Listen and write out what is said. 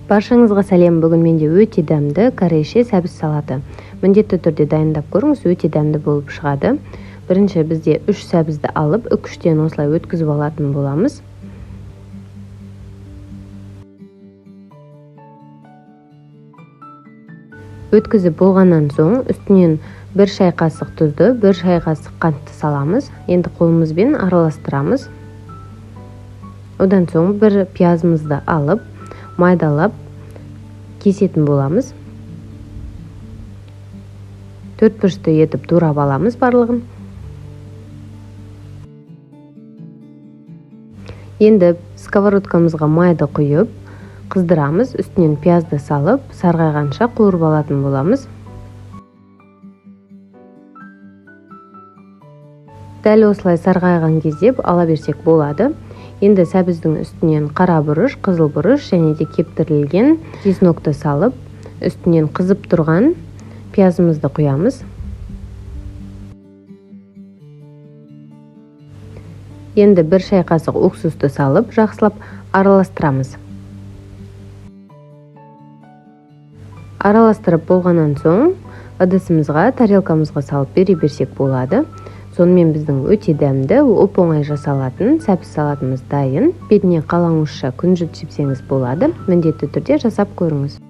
Баршаңызға сәлем. Бүгін менде өте дәмді корейше сәбіз салаты. Міндетті түрде дайындап көріңіз, өте дәмді болып шығады. Бірінші бізде 3 сәбізді алып, үкіштен осылай өткізіп алатын боламыз. Өткізіп болғаннан соң үстінен 1 шай қасық тұзды, 1 шай қасық қантты саламыз. Енді қолымызбен араластырамыз. Одан соң бір пиязымызды алып, майдалап кесетін боламыз. 4 бұрышты етіп турап аламыз барлығын. Енді сковородкамызға майды құйып, қыздырамыз. Үстінен пиязды салып, сарғайғанша қуырып алатын боламыз. Дәл осылай сарғайған кезде ала берсек болады. Енді сәбіздің үстінен қара бұрыш, қызыл бұрыш және де кептірілген чеснокты салып, үстінен қызып тұрған пиязымызды құямыз. Енді 1 шай қасық уксусты салып, жақсылап араластырамыз. Араластырып болғаннан соң, ыдысымызға, тарелкамызға салып берсек болады. Сонымен біздің өте дәмді, оп-оңай жасалатын сәбіз салатымыз дайын. Бетіне қаламұшша күнжіт жепсеңіз болады. Міндетті түрде жасап көріңіз.